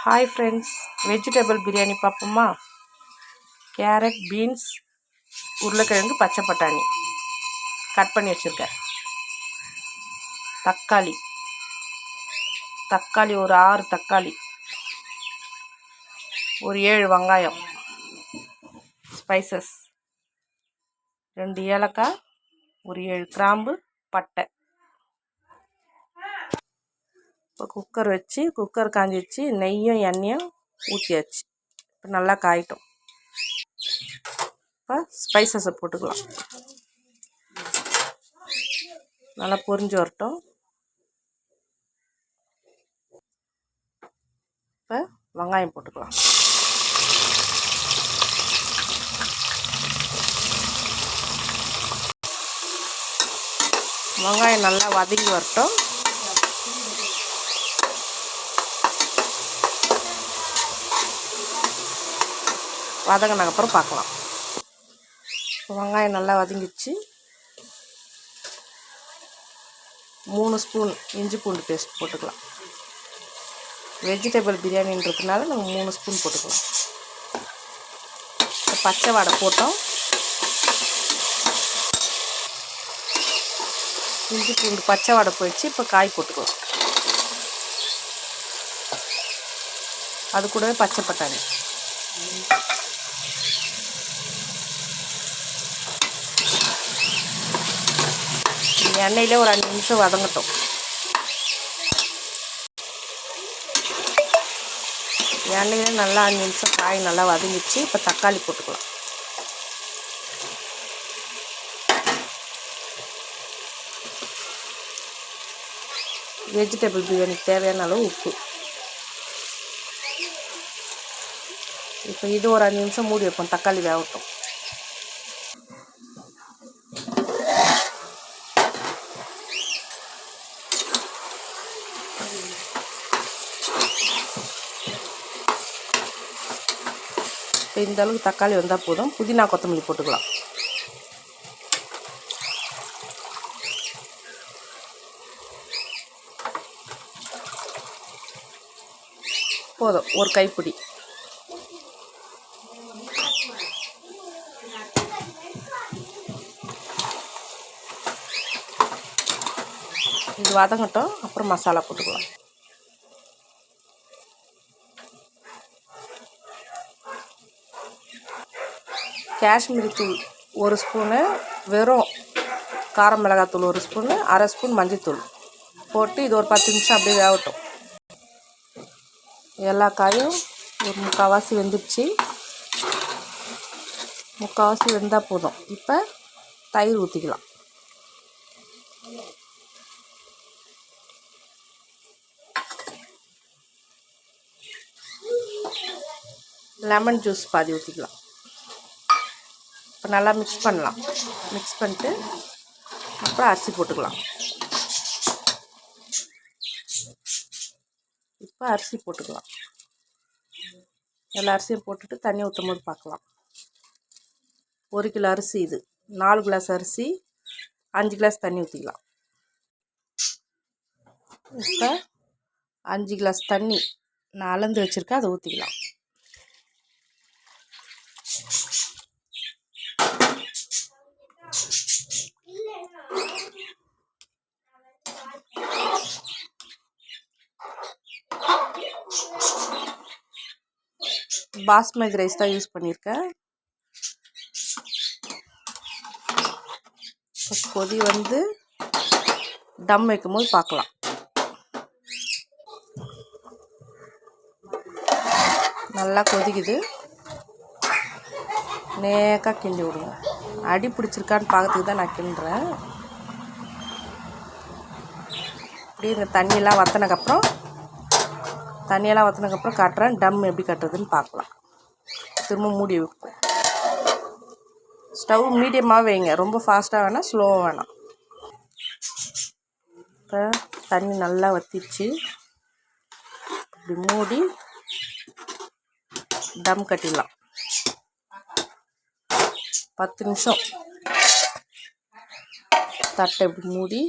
Hi friends, vegetable biryani பார்ப்போமா? Carrot, beans, உருளைக்கிழங்கு, பச்சை பட்டாணி கட் பண்ணி வச்சுருக்கேன். தக்காளி ஒரு 6 தக்காளி, ஒரு 7 வெங்காயம், ஸ்பைசஸ் 2 ஏலக்காய், ஒரு 7 கிராம்பு, பட்டை. இப்போ குக்கர் காஞ்சிச்சு, நெய்யும் எண்ணெயும் ஊற்றியாச்சு. இப்போ நல்லா காயட்டும். இப்போ ஸ்பைசஸை போட்டுக்கலாம். நல்லா பொரிஞ்சு வரட்டும். இப்போ வெங்காயம் போட்டுக்கலாம். வெங்காயம் நல்லா வதங்கி வரட்டும். வதங்கினதுக்கப்புறம் பார்க்கலாம். வெங்காயம் நல்லா வதங்கிச்சு. 3 ஸ்பூன் இஞ்சி பூண்டு பேஸ்ட் போட்டுக்கலாம். வெஜிடபிள் பிரியாணின்றதுனால நம்ம 3 ஸ்பூன் போட்டுக்கலாம். பச்சை வடை போட்டோம். இஞ்சி பூண்டு பச்சை வடை போயிடுச்சு. இப்போ காய் போட்டுக்கலாம். அது கூடவே பச்சை பட்டாணி. எண்ணெயிலே ஒரு 5 நிமிஷம் வதங்கட்டும். எண்ணெயிலே நல்லா 5 நிமிஷம் காய் நல்லா வதங்கிச்சு. இப்போ தக்காளி போட்டுக்கலாம். வெஜிடபிள் பிரியாணிக்கு தேவையான அளவு உப்பு. இப்போ இது ஒரு 5 நிமிஷம் மூடி வைப்போம். தக்காளி வேகட்டும். இப்போ இந்த அளவுக்கு தக்காளி வந்தால் போதும். புதினா கொத்தமல்லி போட்டுக்கலாம். போதும், ஒரு கைப்பிடி. இது வதங்கட்டும். அப்புறம் மசாலா போட்டுக்கலாம். காஷ்மீரி தூள் 1 ஸ்பூனு, வெறும் கார மிளகாத்தூள் 1 ஸ்பூனு, 1/2 ஸ்பூன் மஞ்சள்தூள் போட்டு இது ஒரு 10 நிமிஷம் அப்படியே வேகட்டும். எல்லா காயும் ஒரு 3/4 வெந்துடுச்சு. 3/4 வெந்தால் போதும். இப்போ தயிர் ஊற்றிக்கலாம். லெமன் ஜூஸ் பாதி ஊற்றிக்கலாம். இப்போ நல்லா மிக்ஸ் பண்ணலாம். மிக்ஸ் பண்ணிட்டு அப்புறம் அரிசி போட்டுக்கலாம். இப்போ அரிசி போட்டுக்கலாம். எல்லா அரிசியும் போட்டுட்டு தண்ணி ஊற்றும் போது பார்க்கலாம். 1 கிலோ அரிசி, இது 4 கிளாஸ் அரிசி, 5 கிளாஸ் தண்ணி ஊற்றிக்கலாம். இப்போ 5 கிளாஸ் தண்ணி நான் அளந்து வச்சுருக்கேன், அதை ஊற்றிக்கலாம். பாஸ்மதி ரைஸ் தான் யூஸ் பண்ணியிருக்கேன். கொதி வந்து டம் வைக்கும் போது பார்க்கலாம். நல்லா கொதிக்குது. நேக்காக கிண்டி விடுங்க. அடி பிடிச்சிருக்கான்னு பார்க்கறதுக்கு தான் நான் கிண்டுறேன். இப்படி இந்த தண்ணியெல்லாம் வற்றினதுக்கப்புறம் காட்டுறேன். டம் எப்படி கட்டுறதுன்னு பார்க்கலாம். திரும்ப மூடி வைப்போம். ஸ்டவ் மீடியமாக வைங்க. ரொம்ப ஃபாஸ்ட்டாக வேணாம், ஸ்லோவாக வேணாம். இப்போ தண்ணி நல்லா வற்றிச்சு. இப்படி மூடி டம் கட்டிடலாம். 10 நிமிஷம் தட்டை இப்படி மூடி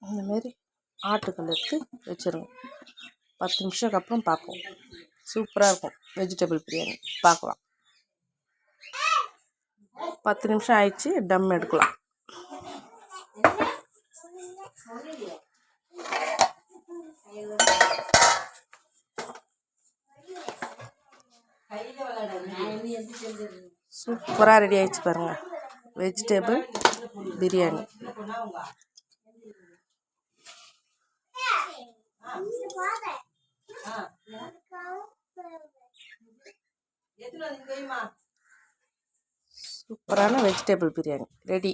இந்தமாரி ஆட்டுக்கல் எடுத்து வச்சுருங்க. 10 நிமிஷத்துக்கு அப்புறம் பார்ப்போம். சூப்பராக இருக்கும் வெஜிடபிள் பிரியாணி. பார்க்கலாம். 10 நிமிஷம் ஆயிடுச்சு, டம் எடுக்கலாம். சூப்பராக ரெடி ஆயிடுச்சு பாருங்கள் வெஜிடபிள் பிரியாணி. சூப்பரான வெஜிடபிள் பிரியாணி ரெடி.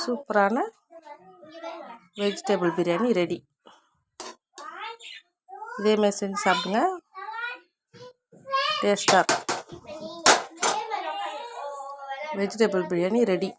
சூப்பரான வெஜிடபிள் பிரியாணி ரெடி. இதேமாதிரி செஞ்சு சாப்பிடுங்க, டேஸ்ட்டாக இருக்கும். Vegetable biryani ready.